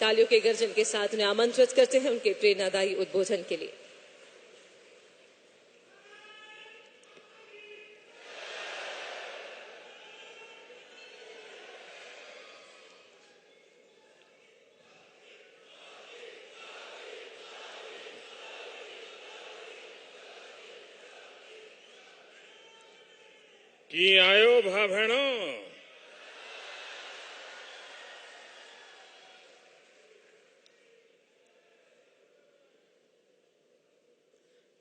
तालियों के गर्जन के साथ उन्हें आमंत्रित करते हैं उनके प्रेरणादायी उद्बोधन के लिए। की आयो भा भेणो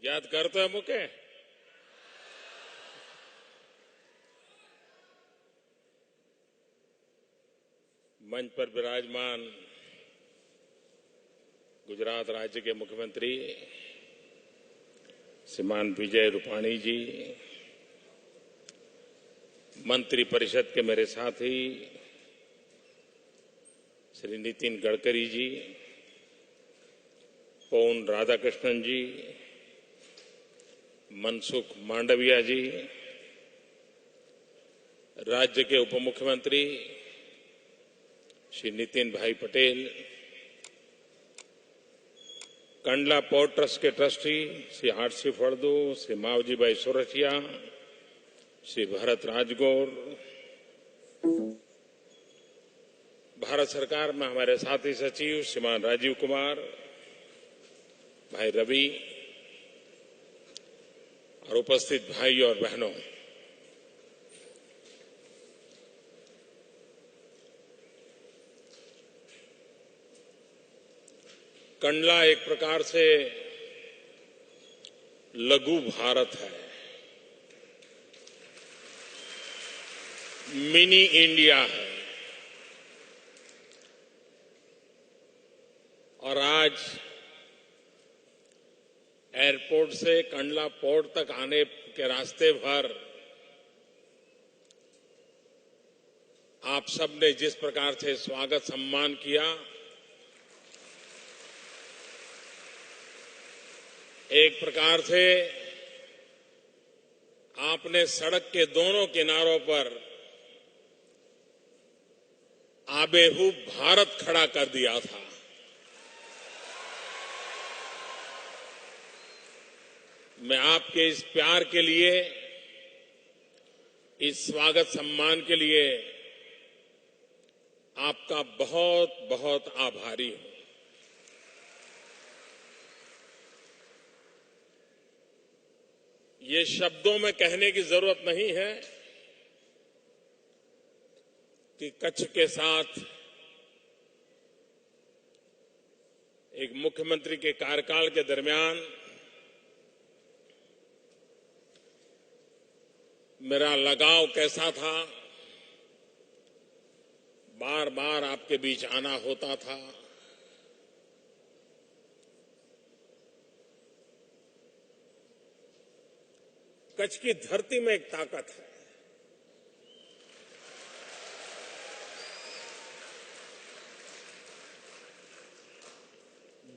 याद करते हैं मुके मंच पर विराजमान गुजरात राज्य के मुख्यमंत्री श्रीमान विजय रूपाणी जी, मंत्री परिषद के मेरे साथी श्री नितिन गडकरी जी, पौन राधाकृष्णन जी, मनसुख मांडविया जी, राज्य के उप मुख्यमंत्री श्री नितिन भाई पटेल, कंडला पोर्ट ट्रस्ट के ट्रस्टी श्री आरसी फड़दू, श्री मावजी भाई सोरठिया, श्री भरत राजगौर, भारत सरकार में हमारे साथी सचिव श्रीमान राजीव कुमार, भाई रवि और उपस्थित भाई और बहनों, कंडला एक प्रकार से लघु भारत है, मिनी इंडिया है। और आज एयरपोर्ट से कंडला पोर्ट तक आने के रास्ते भर आप सबने जिस प्रकार से स्वागत सम्मान किया, एक प्रकार से आपने सड़क के दोनों किनारों पर आबेहूब भारत खड़ा कर दिया था। मैं आपके इस प्यार के लिए, इस स्वागत सम्मान के लिए आपका बहुत बहुत आभारी हूं। ये शब्दों में कहने की जरूरत नहीं है कि कच्छ के साथ एक मुख्यमंत्री के कार्यकाल के दरमियान मेरा लगाव कैसा था, बार बार आपके बीच आना होता था। कच्छ की धरती में एक ताकत है।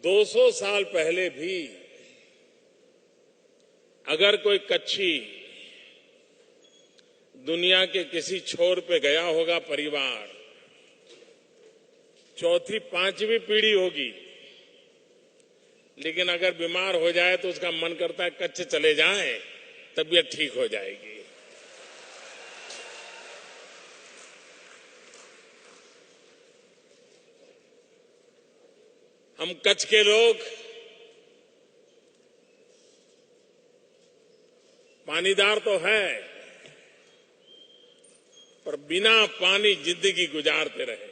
200 साल पहले भी अगर कोई कच्छी दुनिया के किसी छोर पे गया होगा परिवार, चौथी पांचवी पीढ़ी होगी, लेकिन अगर बीमार हो जाए तो उसका मन करता है कच्छ चले जाएं, तबीयत ठीक हो जाएगी। हम कच्छ के लोग पानीदार तो है, पर बिना पानी जिंदगी गुजारते रहे।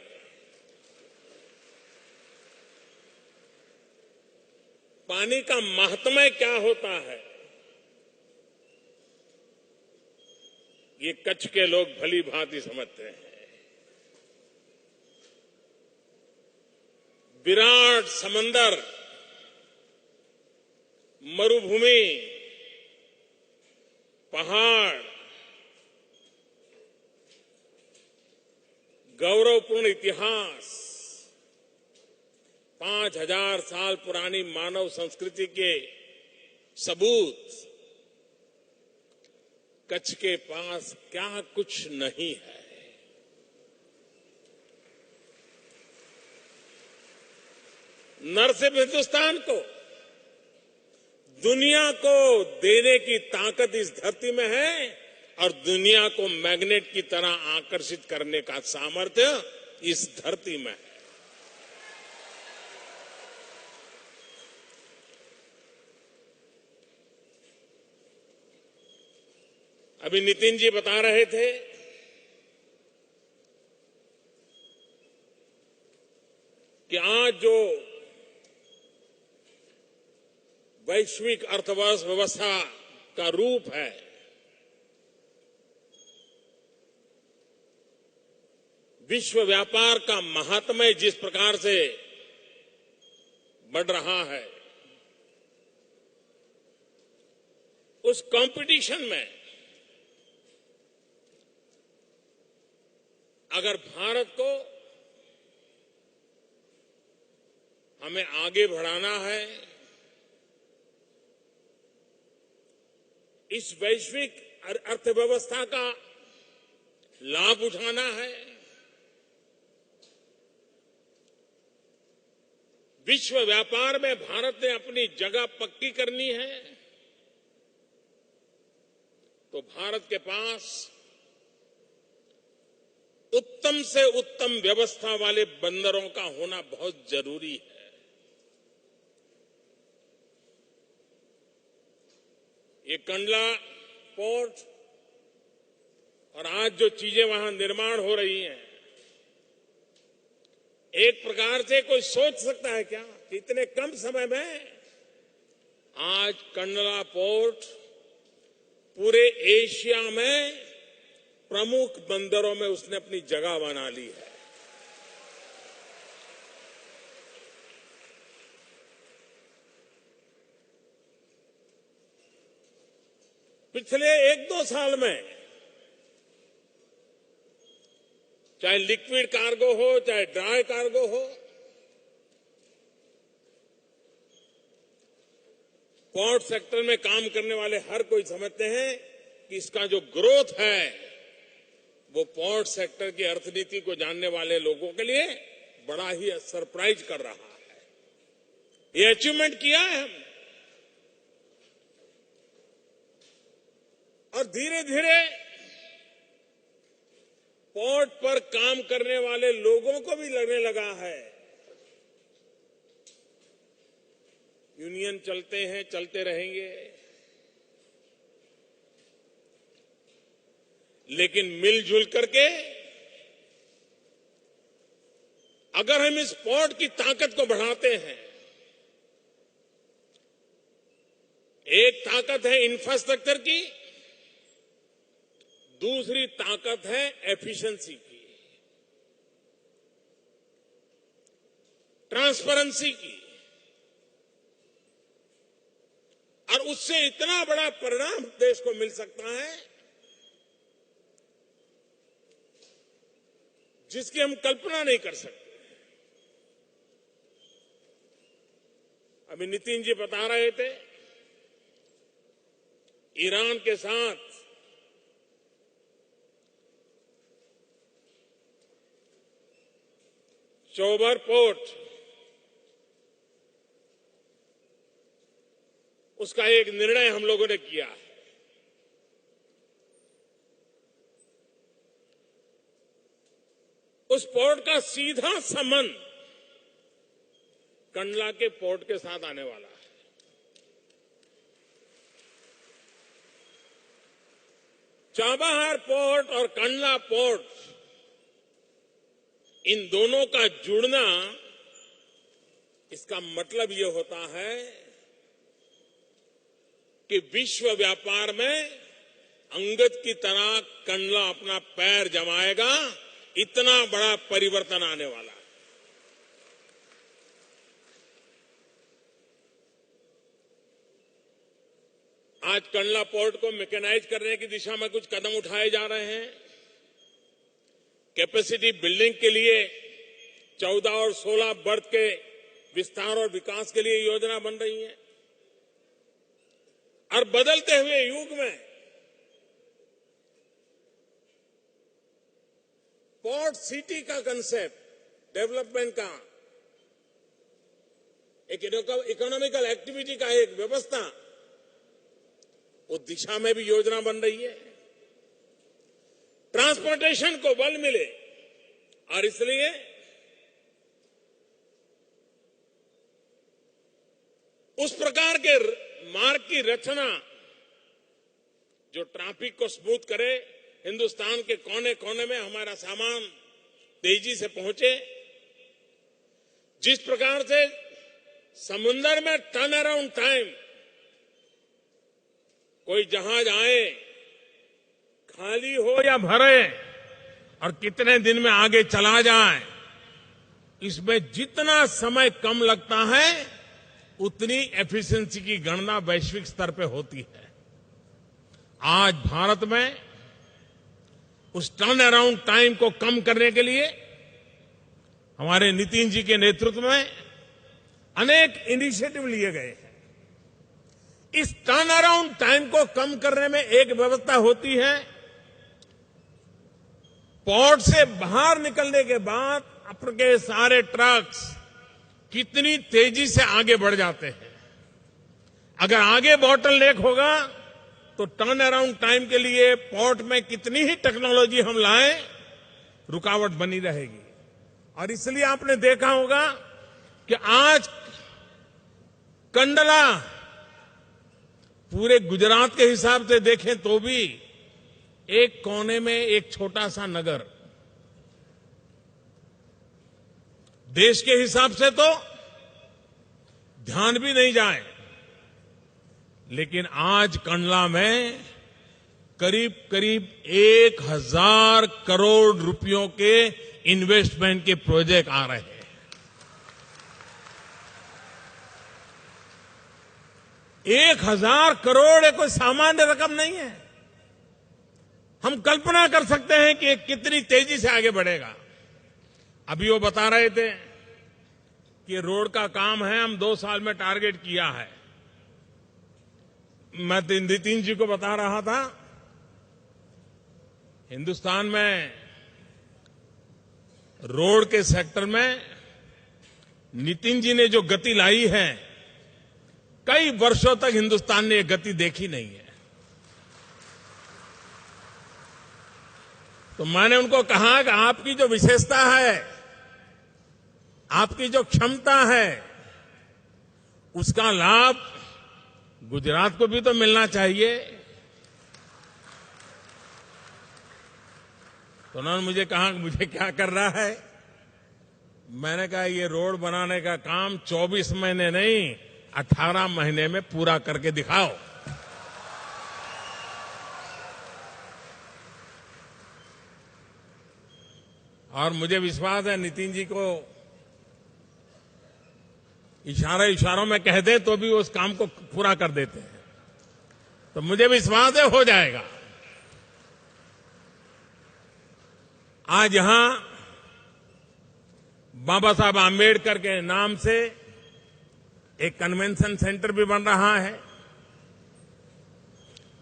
पानी का महत्व क्या होता है, ये कच्छ के लोग भली भांति समझते हैं। विराट समंदर, मरुभूमि, पहाड़, गौरवपूर्ण इतिहास, 5000 साल पुरानी मानव संस्कृति के सबूत, कच्छ के पास क्या कुछ नहीं है। न सिर्फ हिंदुस्तान को, दुनिया को देने की ताकत इस धरती में है और दुनिया को मैग्नेट की तरह आकर्षित करने का सामर्थ्य इस धरती में है। अभी नितिन जी बता रहे थे कि आज जो वैश्विक अर्थव्यवस्था का रूप है, विश्व व्यापार का महात्म्य जिस प्रकार से बढ़ रहा है, उस कंपटीशन में अगर भारत को हमें आगे बढ़ाना है, इस वैश्विक अर्थव्यवस्था का लाभ उठाना है, विश्व व्यापार में भारत ने अपनी जगह पक्की करनी है, तो भारत के पास उत्तम से उत्तम व्यवस्था वाले बंदरों का होना बहुत जरूरी है। ये कंडला पोर्ट और आज जो चीजें वहां निर्माण हो रही हैं, एक प्रकार से कोई सोच सकता है क्या कि इतने कम समय में आज कंडला पोर्ट पूरे एशिया में प्रमुख बंदरों में उसने अपनी जगह बना ली है। पिछले 1-2 साल में चाहे लिक्विड कार्गो हो, चाहे ड्राई कार्गो हो, पोर्ट सेक्टर में काम करने वाले हर कोई समझते हैं कि इसका जो ग्रोथ है वो पोर्ट सेक्टर की अर्थनीति को जानने वाले लोगों के लिए बड़ा ही सरप्राइज कर रहा है। ये अचीवमेंट किया है हमने और धीरे धीरे पोर्ट पर काम करने वाले लोगों को भी लगने लगा है यूनियन चलते हैं, चलते रहेंगे, लेकिन मिलजुल करके अगर हम इस पोर्ट की ताकत को बढ़ाते हैं, एक ताकत है इंफ्रास्ट्रक्चर की, दूसरी ताकत है एफिशिएंसी की, ट्रांसपेरेंसी की, और उससे इतना बड़ा परिणाम देश को मिल सकता है जिसकी हम कल्पना नहीं कर सकते। अभी नितिन जी बता रहे थे ईरान के साथ चोबर पोर्ट, उसका एक निर्णय हम लोगों ने किया है। उस पोर्ट का सीधा संबंध कंडला के पोर्ट के साथ आने वाला है। चाबहार पोर्ट और कंडला पोर्ट, इन दोनों का जुड़ना, इसका मतलब यह होता है कि विश्व व्यापार में अंगद की तरह कंडला अपना पैर जमाएगा, इतना बड़ा परिवर्तन आने वाला है। आज कंडला पोर्ट को मैकेनाइज करने की दिशा में कुछ कदम उठाए जा रहे हैं। कैपेसिटी बिल्डिंग के लिए 14 और 16 बर्थ के विस्तार और विकास के लिए योजना बन रही है। और बदलते हुए युग में पोर्ट सिटी का कंसेप्ट डेवलपमेंट का एक इकोनॉमिकल एक्टिविटी का एक व्यवस्था, वो दिशा में भी योजना बन रही है। ट्रांसपोर्टेशन को बल मिले और इसलिए उस प्रकार के मार्ग की रचना जो ट्रैफिक को स्मूथ करे, हिंदुस्तान के कोने कोने में हमारा सामान तेजी से पहुंचे। जिस प्रकार से समुद्र में टर्न अराउंड टाइम, कोई जहाज आए, खाली हो या भरे, और कितने दिन में आगे चला जाए, इसमें जितना समय कम लगता है उतनी एफिशिएंसी की गणना वैश्विक स्तर पे होती है। आज भारत में उस टर्न अराउंड टाइम को कम करने के लिए हमारे नितिन जी के नेतृत्व में अनेक इनिशिएटिव लिए गए हैं। इस टर्न अराउंड टाइम को कम करने में एक व्यवस्था होती है, पोर्ट से बाहर निकलने के बाद आपके सारे ट्रक्स कितनी तेजी से आगे बढ़ जाते हैं। अगर आगे बॉटलनेक होगा तो टर्न अराउंड टाइम के लिए पोर्ट में कितनी ही टेक्नोलॉजी हम लाएं, रुकावट बनी रहेगी। और इसलिए आपने देखा होगा कि आज कंडला पूरे गुजरात के हिसाब से देखें तो भी एक कोने में एक छोटा सा नगर, देश के हिसाब से तो ध्यान भी नहीं जाए, लेकिन आज कंडला में करीब करीब 1000 करोड़ रुपयों के इन्वेस्टमेंट के प्रोजेक्ट आ रहे हैं। एक 1000 करोड़ कोई सामान्य रकम नहीं है। हम कल्पना कर सकते हैं कि कितनी तेजी से आगे बढ़ेगा। अभी वो बता रहे थे कि रोड का काम है, हम 2 साल में टारगेट किया है। मैं नितिन जी को बता रहा था, हिंदुस्तान में रोड के सेक्टर में नितिन जी ने जो गति लाई है, कई वर्षों तक हिंदुस्तान ने ये गति देखी नहीं है। तो मैंने उनको कहा कि आपकी जो विशेषता है, आपकी जो क्षमता है, उसका लाभ गुजरात को भी तो मिलना चाहिए। तो उन्होंने मुझे कहा कि मुझे क्या कर रहा है। मैंने कहा ये रोड बनाने का काम 24 महीने नहीं 18 महीने में पूरा करके दिखाओ। और मुझे विश्वास है नितिन जी को इशारों में कह दे तो भी उस काम को पूरा कर देते हैं। तो मुझे विश्वास है हो जाएगा। आज यहां बाबा साहब आम्बेडकर के नाम से एक कन्वेंशन सेंटर भी बन रहा है,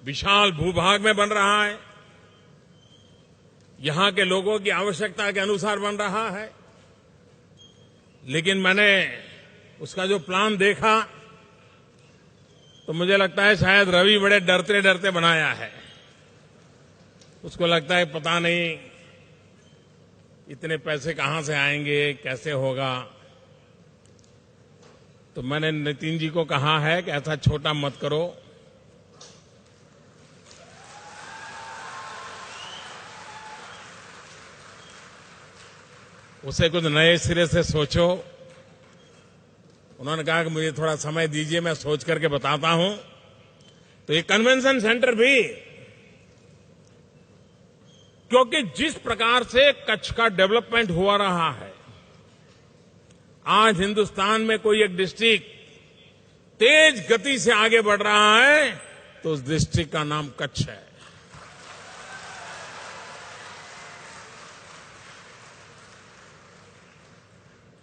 विशाल भूभाग में बन रहा है, यहां के लोगों की आवश्यकता के अनुसार बन रहा है। लेकिन मैंने उसका जो प्लान देखा तो मुझे लगता है शायद रवि बड़े डरते डरते बनाया है। उसको लगता है पता नहीं इतने पैसे कहां से आएंगे, कैसे होगा। तो मैंने नितिन जी को कहा है कि ऐसा छोटा मत करो, उसे कुछ नए सिरे से सोचो। उन्होंने कहा कि मुझे थोड़ा समय दीजिए, मैं सोच करके बताता हूं। तो ये कन्वेंशन सेंटर भी, क्योंकि जिस प्रकार से कच्छ का डेवलपमेंट हुआ रहा है, आज हिंदुस्तान में कोई एक डिस्ट्रिक्ट तेज गति से आगे बढ़ रहा है तो उस डिस्ट्रिक्ट का नाम कच्छ है।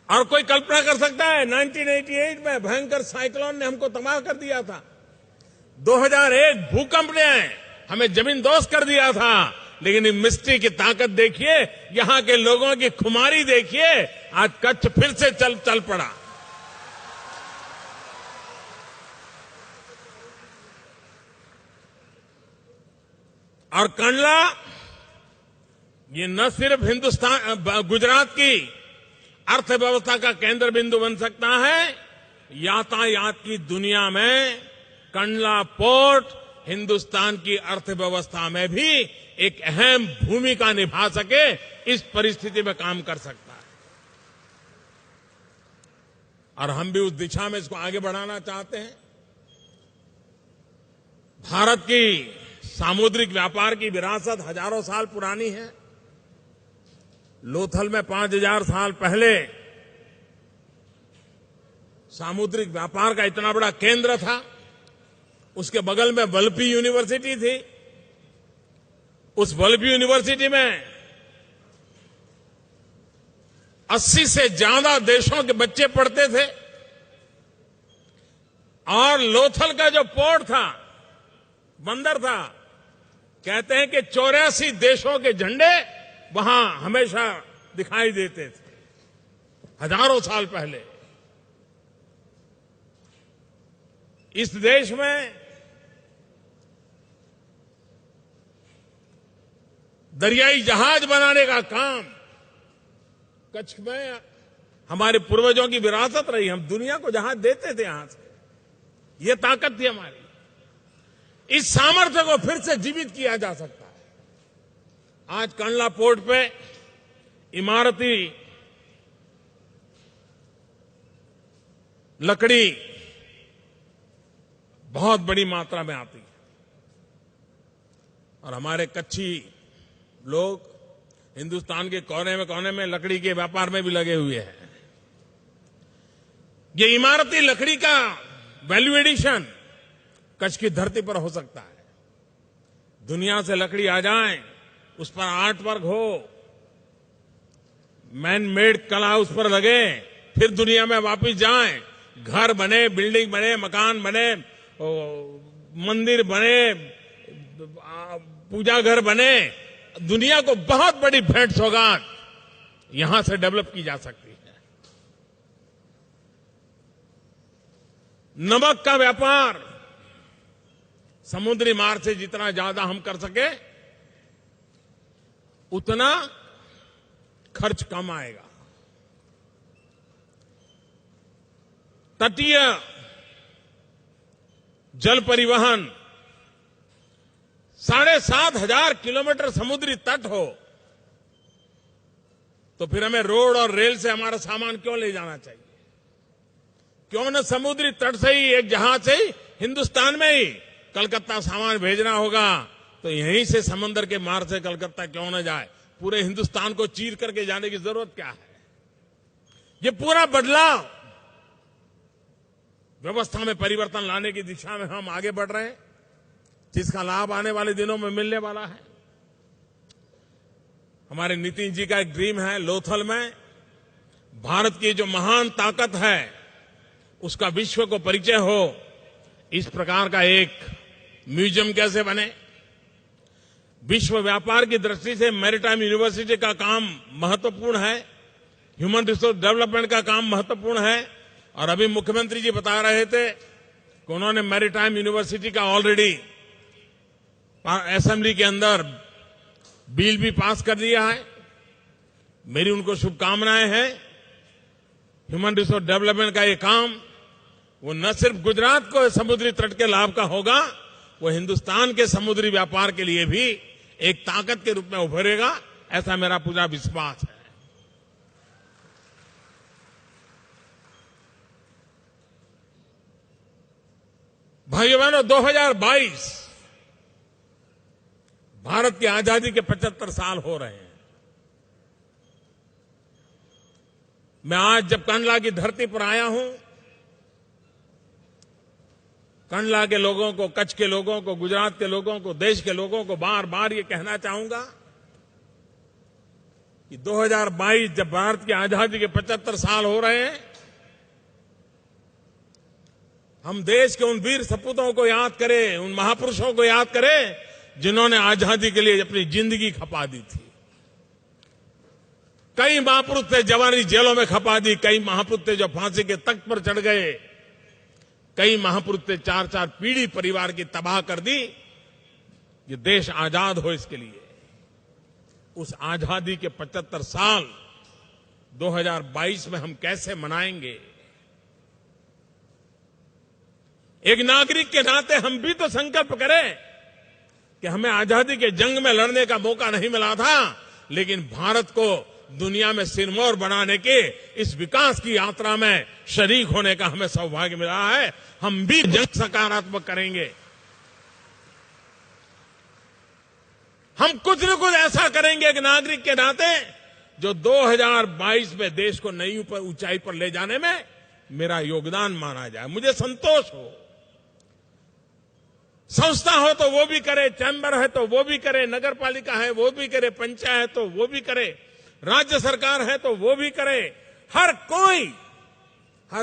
और कोई कल्पना कर सकता है 1988 में भयंकर साइक्लोन ने हमको तबाह कर दिया था। 2001 भूकंप ने हमें जमींदोज कर दिया था। लेकिन इस मिस्ट्री की ताकत देखिए, यहां के लोगों की खुमारी देखिए, आज कच्छ फिर से चल पड़ा। और कंडला ये न सिर्फ गुजरात की अर्थव्यवस्था का केंद्र बिंदु बन सकता है, यातायात की दुनिया में कंडला पोर्ट हिंदुस्तान की अर्थव्यवस्था में भी एक अहम भूमिका निभा सके, इस परिस्थिति में काम कर सकता है। और हम भी उस दिशा में इसको आगे बढ़ाना चाहते हैं। भारत की सामुद्रिक व्यापार की विरासत हजारों साल पुरानी है। लोथल में 5000 साल पहले सामुद्रिक व्यापार का इतना बड़ा केंद्र था। उसके बगल में वल्लभी यूनिवर्सिटी थी। उस वल्लभी यूनिवर्सिटी में 80 से ज्यादा देशों के बच्चे पढ़ते थे। और लोथल का जो पोर्ट था, बंदर था, कहते हैं कि 84 देशों के झंडे वहां हमेशा दिखाई देते थे, हजारों साल पहले। इस देश में दरियाई जहाज बनाने का काम कच्छ में हमारे पूर्वजों की विरासत रही। हम दुनिया को जहाज देते थे यहां से। ये ताकत थी हमारी। इस सामर्थ्य को फिर से जीवित किया जा सकता है। आज कंडला पोर्ट पे इमारती लकड़ी बहुत बड़ी मात्रा में आती है और हमारे कच्छी लोग हिंदुस्तान के कोने में लकड़ी के व्यापार में भी लगे हुए हैं। ये इमारती लकड़ी का वैल्यू एडिशन कच्छ की धरती पर हो सकता है। दुनिया से लकड़ी आ जाए, उस पर आर्ट वर्क हो, मैन मेड कला उस पर लगे, फिर दुनिया में वापस जाएं, घर बने, बिल्डिंग बने, मकान बने, मंदिर बने, पूजा घर बने, दुनिया को बहुत बड़ी भेंट सौगात यहां से डेवलप की जा सकती है। नमक का व्यापार समुद्री मार्ग से जितना ज्यादा हम कर सके उतना खर्च कम आएगा। तटीय जल परिवहन 7,500 किलोमीटर समुद्री तट हो तो फिर हमें रोड और रेल से हमारा सामान क्यों ले जाना चाहिए? क्यों न समुद्री तट से ही एक जहाज से ही हिंदुस्तान में ही कलकत्ता सामान भेजना होगा तो यहीं से समंदर के मार्ग से कलकत्ता क्यों न जाए? पूरे हिंदुस्तान को चीर करके जाने की जरूरत क्या है? ये पूरा बदलाव व्यवस्था में परिवर्तन लाने की दिशा में हम आगे बढ़ रहे हैं, जिसका लाभ आने वाले दिनों में मिलने वाला है। हमारे नितिन जी का एक ड्रीम है, लोथल में भारत की जो महान ताकत है उसका विश्व को परिचय हो। इस प्रकार का एक म्यूजियम कैसे बने? विश्व व्यापार की दृष्टि से मैरीटाइम यूनिवर्सिटी का काम महत्वपूर्ण है, ह्यूमन रिसोर्स डेवलपमेंट का काम महत्वपूर्ण है। और अभी मुख्यमंत्री जी बता रहे थे कि उन्होंने मैरीटाइम यूनिवर्सिटी का ऑलरेडी असेंबली के अंदर बिल भी पास कर दिया है। मेरी उनको शुभकामनाएं हैं। ह्यूमन रिसोर्स डेवलपमेंट का ये काम वो न सिर्फ गुजरात को समुद्री तट के लाभ का होगा, वो हिंदुस्तान के समुद्री व्यापार के लिए भी एक ताकत के रूप में उभरेगा, ऐसा मेरा पूरा विश्वास है। भाइयों बहनों, 2022 भारत की आजादी के 75 साल हो रहे हैं। मैं आज जब कंडला की धरती पर आया हूं, कंडला के लोगों को, कच्छ के लोगों को, गुजरात के लोगों को, देश के लोगों को बार बार ये कहना चाहूंगा कि 2022 जब भारत की आजादी के 75 साल हो रहे हैं, हम देश के उन वीर सपूतों को याद करें, उन महापुरुषों को याद करें जिन्होंने आजादी के लिए अपनी जिंदगी खपा दी थी। कई महापुरुष थे जवानी जेलों में खपा दी, कई महापुरुष थे जो फांसी के तख्त पर चढ़ गए, कई महापुरुष थे 4-4 पीढ़ी परिवार की तबाह कर दी। ये देश आजाद हो, इसके लिए उस आजादी के 75 साल 2022 में हम कैसे मनाएंगे। एक नागरिक के नाते हम भी तो संकल्प करें कि हमें आजादी के जंग में लड़ने का मौका नहीं मिला था, लेकिन भारत को दुनिया में सिरमौर बनाने के इस विकास की यात्रा में शरीक होने का हमें सौभाग्य मिला है। हम भी जंग सकारात्मक करेंगे। हम कुछ न कुछ ऐसा करेंगे एक नागरिक के नाते जो 2022 में देश को नई ऊंचाई पर ले जाने में मेरा योगदान माना जाए, मुझे संतोष हो। संस्था हो तो वो भी करे, चैम्बर है तो वो भी करे, नगर पालिका है वो भी करे, पंचायत तो वो भी करे, राज्य सरकार है तो वो भी करे। हर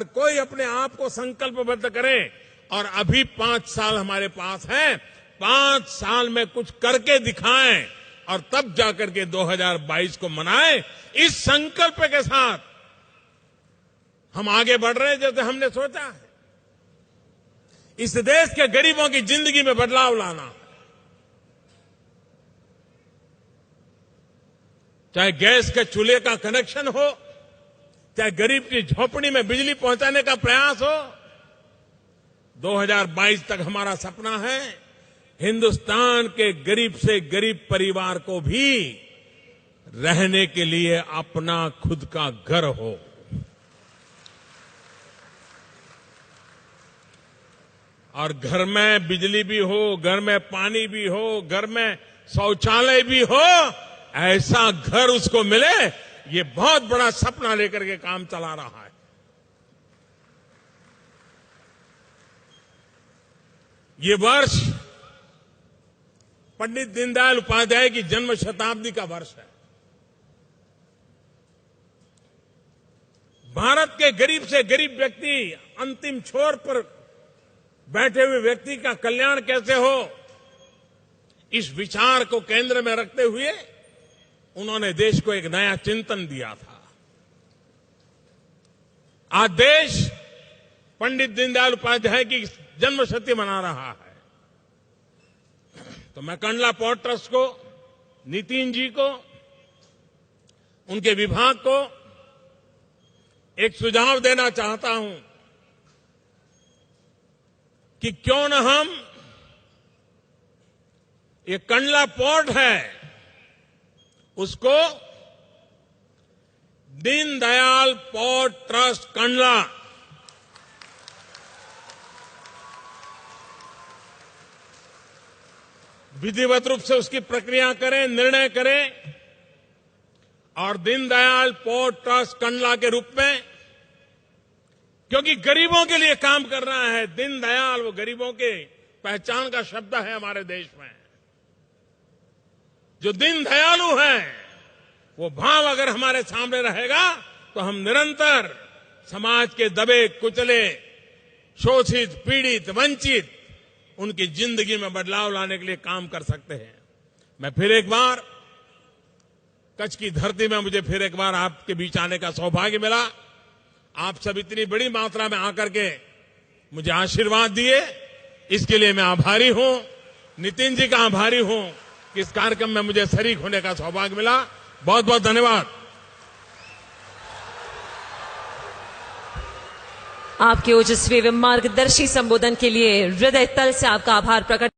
कोई अपने आप को संकल्पबद्ध करे। और अभी 5 साल हमारे पास है, 5 साल में कुछ करके दिखाएं और तब जाकर के 2022 को मनाएं। इस संकल्प के साथ हम आगे बढ़ रहे हैं जैसे हमने सोचा है। इस देश के गरीबों की जिंदगी में बदलाव लाना है। चाहे गैस के चूल्हे का कनेक्शन हो, चाहे गरीब की झोपड़ी में बिजली पहुंचाने का प्रयास हो, 2022 तक हमारा सपना है हिंदुस्तान के गरीब से गरीब परिवार को भी रहने के लिए अपना खुद का घर हो। और घर में बिजली भी हो, घर में पानी भी हो, घर में शौचालय भी हो, ऐसा घर उसको मिले, ये बहुत बड़ा सपना लेकर के काम चला रहा है। ये वर्ष पंडित दीनदयाल उपाध्याय की जन्म शताब्दी का वर्ष है। भारत के गरीब से गरीब व्यक्ति, अंतिम छोर पर बैठे हुए व्यक्ति का कल्याण कैसे हो, इस विचार को केंद्र में रखते हुए उन्होंने देश को एक नया चिंतन दिया था। आज देश पंडित दीनदयाल उपाध्याय की जन्म शती मना रहा है। तो मैं कंडला पोर्ट ट्रस्ट को, नितिन जी को, उनके विभाग को एक सुझाव देना चाहता हूं कि क्यों न हम ये कंडला पोर्ट है उसको दीनदयाल पोर्ट ट्रस्ट कंडला विधिवत रूप से उसकी प्रक्रिया करें, निर्णय करें और दीनदयाल पोर्ट ट्रस्ट कंडला के रूप में, क्योंकि गरीबों के लिए काम कर रहा है। दीनदयाल वो गरीबों के पहचान का शब्द है हमारे देश में। जो दीनदयालु है वो भाव अगर हमारे सामने रहेगा तो हम निरंतर समाज के दबे कुचले, शोषित, पीड़ित, वंचित उनकी जिंदगी में बदलाव लाने के लिए काम कर सकते हैं। मैं फिर एक बार कच्छ की धरती में मुझे फिर एक बार आपके बीच आने का सौभाग्य मिला। आप सब इतनी बड़ी मात्रा में आकर के मुझे आशीर्वाद दिए, इसके लिए मैं आभारी हूं। नितिन जी का आभारी हूं कि इस कार्यक्रम में मुझे शरीक होने का सौभाग्य मिला। बहुत बहुत धन्यवाद। आपके ओजस्वी एवं मार्गदर्शी संबोधन के लिए हृदय तल से आपका आभार प्रकट